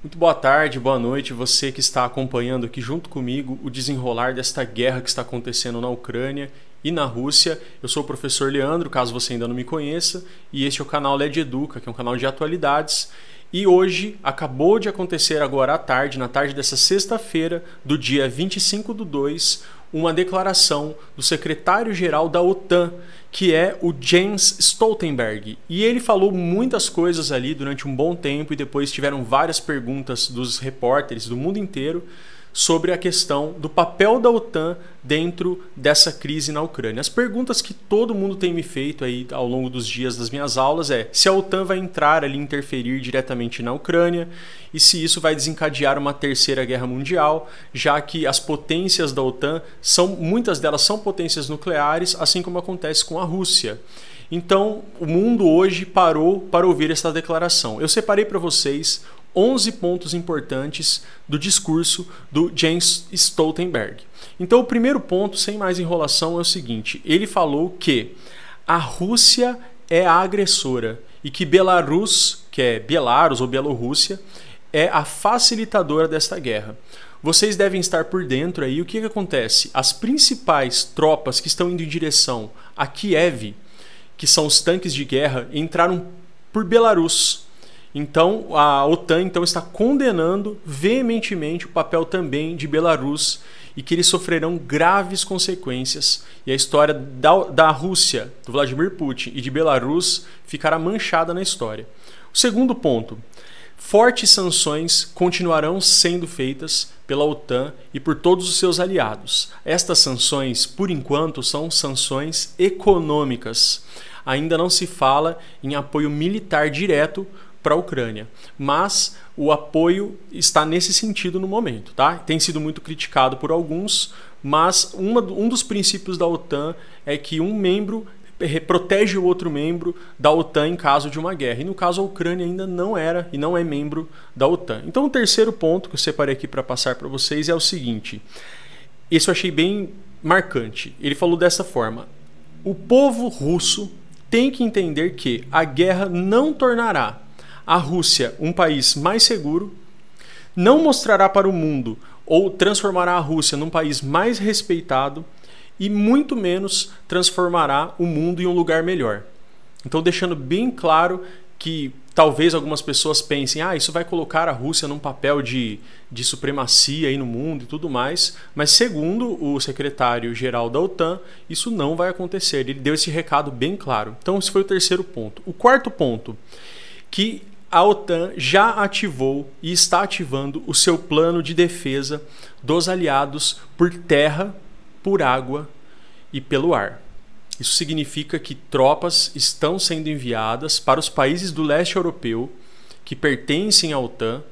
Muito boa tarde, boa noite, você que está acompanhando aqui junto comigo o desenrolar desta guerra que está acontecendo na Ucrânia e na Rússia. Eu sou o professor Leandro, caso você ainda não me conheça, e este é o canal LED Educa, que é um canal de atualidades. E hoje acabou de acontecer agora à tarde, na tarde dessa sexta-feira, do dia 25/2, uma declaração do secretário-geral da OTAN, que é o Jens Stoltenberg. E ele falou muitas coisas ali durante um bom tempo e depois tiveram várias perguntas dos repórteres do mundo inteiro sobre a questão do papel da OTAN dentro dessa crise na Ucrânia. As perguntas que todo mundo tem me feito aí ao longo dos dias das minhas aulas é se a OTAN vai entrar ali, interferir diretamente na Ucrânia e se isso vai desencadear uma terceira guerra mundial, já que as potências da OTAN, muitas delas são potências nucleares, assim como acontece com a Rússia. Então, o mundo hoje parou para ouvir essa declaração. Eu separei para vocês 11 pontos importantes do discurso do Jens Stoltenberg. Então, o primeiro ponto, sem mais enrolação, é o seguinte: ele falou que a Rússia é a agressora e que Belarus, que é Belarus ou Bielorrússia, é a facilitadora desta guerra. Vocês devem estar por dentro aí. O que acontece? As principais tropas que estão indo em direção a Kiev, que são os tanques de guerra, entraram por Belarus. Então, a OTAN está condenando veementemente o papel também de Belarus e que eles sofrerão graves consequências. E a história da Rússia, do Vladimir Putin e de Belarus ficará manchada na história. O segundo ponto: fortes sanções continuarão sendo feitas pela OTAN e por todos os seus aliados. Estas sanções, por enquanto, são sanções econômicas. Ainda não se fala em apoio militar direto para a Ucrânia, mas o apoio está nesse sentido no momento, tá? Tem sido muito criticado por alguns, mas um dos princípios da OTAN é que um membro protege o outro membro da OTAN em caso de uma guerra. E no caso a Ucrânia ainda não era e não é membro da OTAN. Então o terceiro ponto que eu separei aqui para passar para vocês é o seguinte. Esse eu achei bem marcante. Ele falou dessa forma: o povo russo tem que entender que a guerra não tornará a Rússia um país mais seguro, não mostrará para o mundo ou transformará a Rússia num país mais respeitado e muito menos transformará o mundo em um lugar melhor. Então, deixando bem claro que talvez algumas pessoas pensem, isso vai colocar a Rússia num papel de supremacia aí no mundo e tudo mais, mas segundo o secretário-geral da OTAN, isso não vai acontecer. Ele deu esse recado bem claro. Então, esse foi o terceiro ponto. O quarto ponto, que a OTAN já ativou e está ativando o seu plano de defesa dos aliados por terra, por água e pelo ar. Isso significa que tropas estão sendo enviadas para os países do leste europeu que pertencem à OTAN.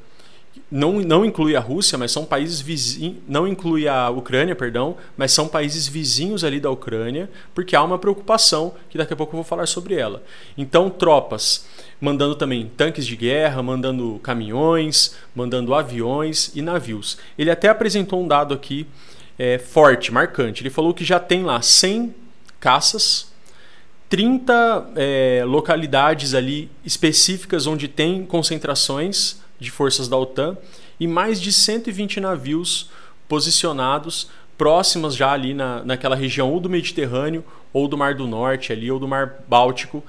Não inclui a Rússia, mas são países vizinhos, não inclui a Ucrânia, perdão, mas são países vizinhos ali da Ucrânia, porque há uma preocupação que daqui a pouco eu vou falar sobre ela. Então, tropas mandando também tanques de guerra, mandando caminhões, mandando aviões e navios. Ele até apresentou um dado aqui forte, marcante. Ele falou que já tem lá 100 caças, 30 localidades ali específicas onde tem concentrações de forças da OTAN e mais de 120 navios posicionados próximas já ali naquela região ou do Mediterrâneo ou do Mar do Norte ali, ou do Mar Báltico,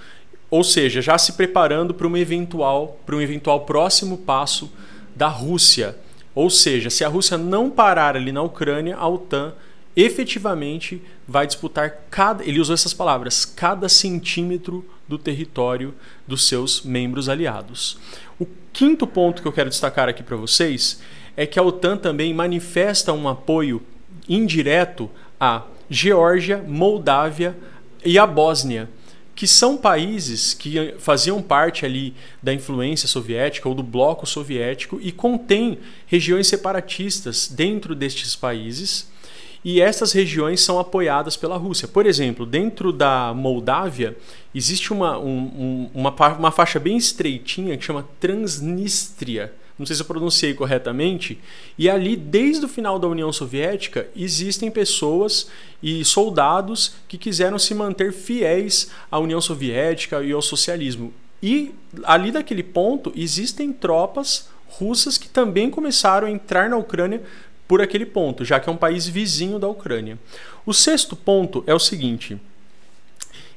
ou seja, já se preparando para um eventual próximo passo da Rússia. Ou seja, se a Rússia não parar ali na Ucrânia, a OTAN efetivamente vai disputar ele usou essas palavras, cada centímetro do território dos seus membros aliados. O quinto ponto que eu quero destacar aqui para vocês é que a OTAN também manifesta um apoio indireto à Geórgia, Moldávia e à Bósnia, que são países que faziam parte ali da influência soviética ou do bloco soviético e contém regiões separatistas dentro destes países, e essas regiões são apoiadas pela Rússia. Por exemplo, dentro da Moldávia existe uma faixa bem estreitinha que chama Transnistria. Não sei se eu pronunciei corretamente, e ali, desde o final da União Soviética, existem pessoas e soldados que quiseram se manter fiéis à União Soviética e ao socialismo. E ali daquele ponto existem tropas russas que também começaram a entrar na Ucrânia por aquele ponto, já que é um país vizinho da Ucrânia. O sexto ponto é o seguinte: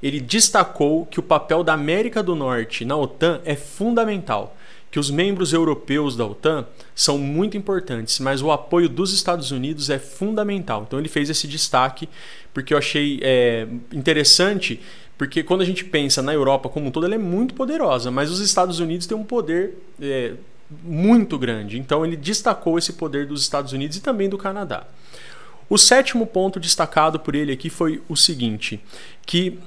ele destacou que o papel da América do Norte na OTAN é fundamental, que os membros europeus da OTAN são muito importantes, mas o apoio dos Estados Unidos é fundamental. Então ele fez esse destaque porque eu achei interessante, porque quando a gente pensa na Europa como um todo, ela é muito poderosa, mas os Estados Unidos têm um poder muito grande. Então ele destacou esse poder dos Estados Unidos e também do Canadá. O sétimo ponto destacado por ele aqui foi o seguinte, que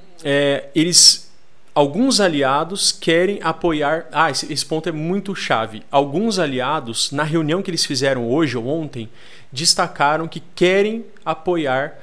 alguns aliados querem apoiar... esse ponto é muito chave. Alguns aliados, na reunião que eles fizeram hoje ou ontem, destacaram que querem apoiar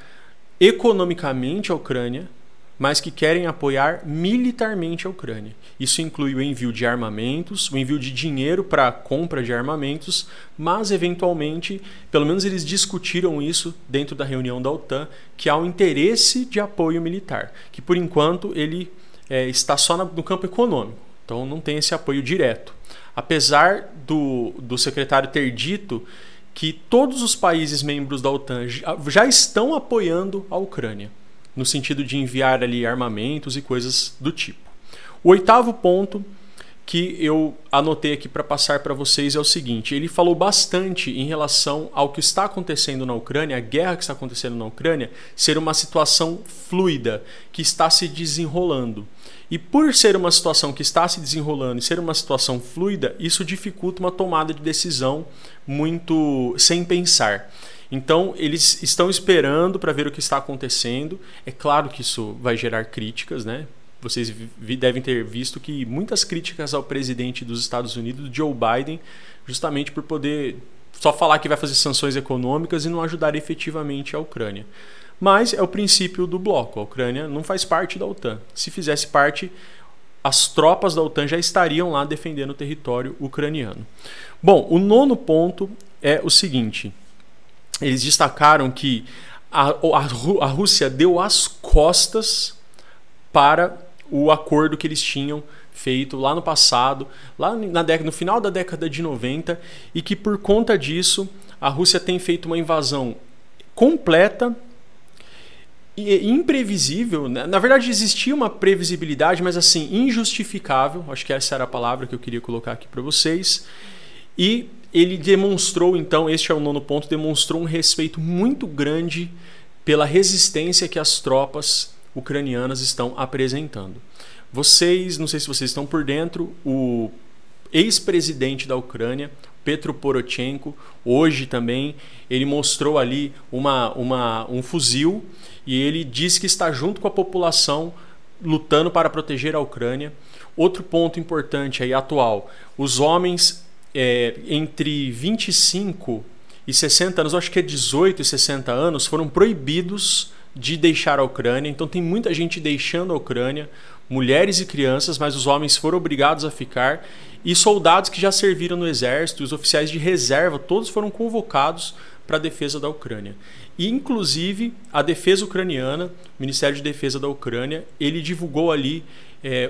economicamente a Ucrânia, mas que querem apoiar militarmente a Ucrânia. Isso inclui o envio de armamentos, o envio de dinheiro para a compra de armamentos, mas eventualmente, pelo menos eles discutiram isso dentro da reunião da OTAN, que há um interesse de apoio militar, que por enquanto ele está só no campo econômico, então não tem esse apoio direto. Apesar do secretário ter dito que todos os países membros da OTAN já estão apoiando a Ucrânia, no sentido de enviar ali armamentos e coisas do tipo. O oitavo ponto que eu anotei aqui para passar para vocês é o seguinte: ele falou bastante em relação ao que está acontecendo na Ucrânia, a guerra que está acontecendo na Ucrânia, ser uma situação fluida, que está se desenrolando. E por ser uma situação que está se desenrolando e ser uma situação fluida, isso dificulta uma tomada de decisão muito sem pensar. Então, eles estão esperando para ver o que está acontecendo. É claro que isso vai gerar críticas, né? Vocês devem ter visto que muitas críticas ao presidente dos Estados Unidos, Joe Biden, justamente por poder só falar que vai fazer sanções econômicas e não ajudar efetivamente a Ucrânia. Mas é o princípio do bloco. A Ucrânia não faz parte da OTAN. Se fizesse parte, as tropas da OTAN já estariam lá defendendo o território ucraniano. Bom, o nono ponto é o seguinte: eles destacaram que a Rússia deu as costas para o acordo que eles tinham feito lá no passado, lá no final da década de 90, e que por conta disso a Rússia tem feito uma invasão completa e imprevisível. Na verdade existia uma previsibilidade, mas assim, injustificável, acho que essa era a palavra que eu queria colocar aqui para vocês. E ele demonstrou, então, este é o nono ponto, demonstrou um respeito muito grande pela resistência que as tropas ucranianas estão apresentando. Vocês, não sei se vocês estão por dentro, o ex-presidente da Ucrânia, Petro Poroshenko, hoje também, ele mostrou ali um fuzil e ele disse que está junto com a população lutando para proteger a Ucrânia. Outro ponto importante aí, atual, os homens entre 25 e 60 anos, acho que é 18 e 60 anos, foram proibidos de deixar a Ucrânia. Então tem muita gente deixando a Ucrânia, mulheres e crianças, mas os homens foram obrigados a ficar, e soldados que já serviram no exército, os oficiais de reserva, todos foram convocados para a defesa da Ucrânia. E inclusive a defesa ucraniana, o Ministério de Defesa da Ucrânia, ele divulgou ali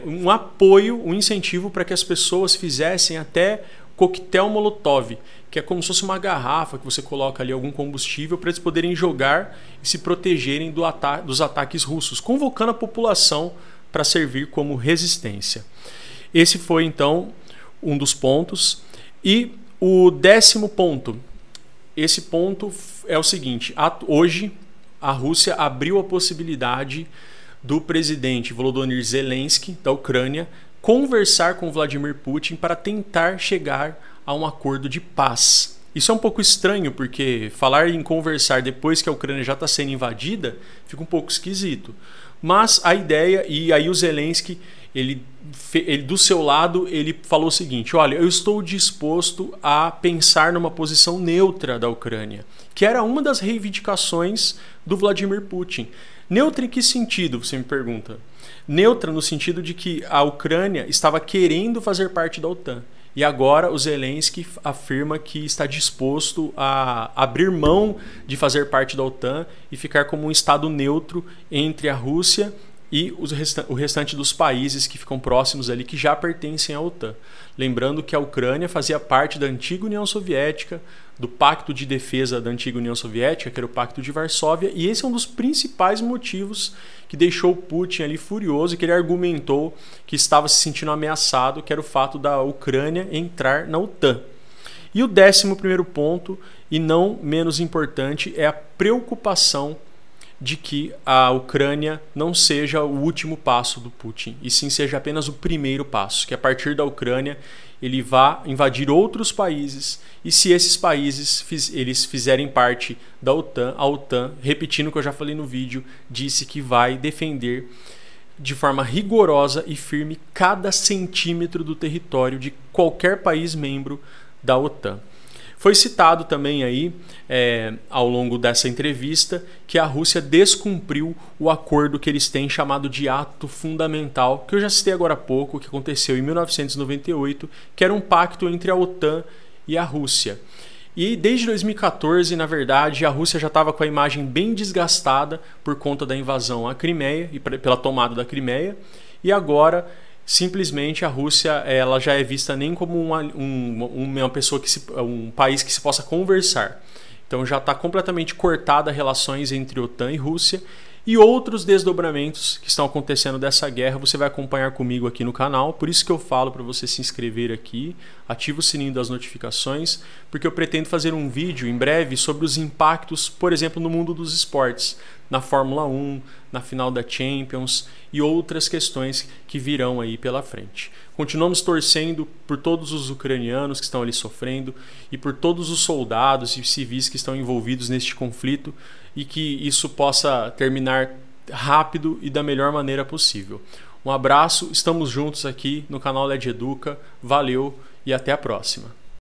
um apoio, um incentivo para que as pessoas fizessem até coquetel Molotov, que é como se fosse uma garrafa que você coloca ali algum combustível para eles poderem jogar e se protegerem dos ataques russos, convocando a população para servir como resistência. Esse foi então um dos pontos. E o 10º ponto, esse ponto é o seguinte: hoje a Rússia abriu a possibilidade do presidente Volodymyr Zelensky da Ucrânia conversar com Vladimir Putin para tentar chegar a um acordo de paz. Isso é um pouco estranho, porque falar em conversar depois que a Ucrânia já está sendo invadida fica um pouco esquisito. Mas a ideia, e aí o Zelensky, ele do seu lado, ele falou o seguinte: olha, eu estou disposto a pensar numa posição neutra da Ucrânia, que era uma das reivindicações do Vladimir Putin. Neutra em que sentido, você me pergunta? Neutra no sentido de que a Ucrânia estava querendo fazer parte da OTAN. E agora o Zelensky afirma que está disposto a abrir mão de fazer parte da OTAN e ficar como um estado neutro entre a Rússia e o restante dos países que ficam próximos ali, que já pertencem à OTAN. Lembrando que a Ucrânia fazia parte da antiga União Soviética, do Pacto de Defesa da antiga União Soviética, que era o Pacto de Varsóvia, e esse é um dos principais motivos que deixou Putin ali furioso e que ele argumentou que estava se sentindo ameaçado, que era o fato da Ucrânia entrar na OTAN. E o 11º ponto, e não menos importante, é a preocupação de que a Ucrânia não seja o último passo do Putin, e sim seja apenas o primeiro passo, que a partir da Ucrânia ele vá invadir outros países, e se esses países eles fizerem parte da OTAN, a OTAN, repetindo o que eu já falei no vídeo, disse que vai defender de forma rigorosa e firme cada centímetro do território de qualquer país membro da OTAN. Foi citado também aí, ao longo dessa entrevista, que a Rússia descumpriu o acordo que eles têm chamado de Ato Fundamental, que eu já citei agora há pouco, que aconteceu em 1998, que era um pacto entre a OTAN e a Rússia. E desde 2014, na verdade, a Rússia já estava com a imagem bem desgastada por conta da invasão à Crimeia e pela tomada da Crimeia, e agora simplesmente a Rússia ela já é vista nem como uma pessoa um país que se possa conversar. Então já está completamente cortada as relações entre OTAN e Rússia, e outros desdobramentos que estão acontecendo dessa guerra você vai acompanhar comigo aqui no canal. Por isso que eu falo para você se inscrever aqui, ativa o sininho das notificações, porque eu pretendo fazer um vídeo em breve sobre os impactos, por exemplo, no mundo dos esportes, na Fórmula 1, na final da Champions e outras questões que virão aí pela frente. Continuamos torcendo por todos os ucranianos que estão ali sofrendo e por todos os soldados e civis que estão envolvidos neste conflito, e que isso possa terminar rápido e da melhor maneira possível. Um abraço, estamos juntos aqui no canal LED Educa, valeu e até a próxima.